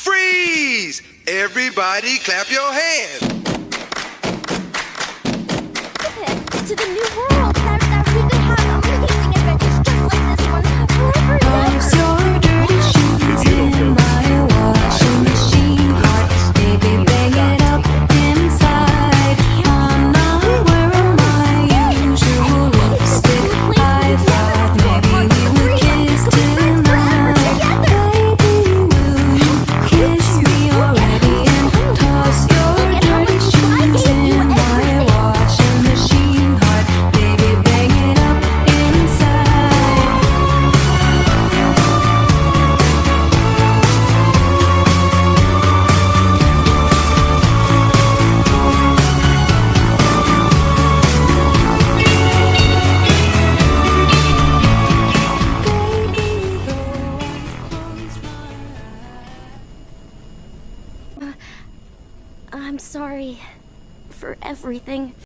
Freeze! Everybody clap your hands. To the new world, that we could have amazing adventures just like this one forever and Toss ever. your dirty shoes in my washing machine heart. Baby, bang it up inside. I'm not wearing my usual lipstick. I thought maybe we would kiss tonight. Baby, will you kiss me already? And toss your dirty shoes in my washing machine heart. Baby, bang it up inside. I'm sorry for everything.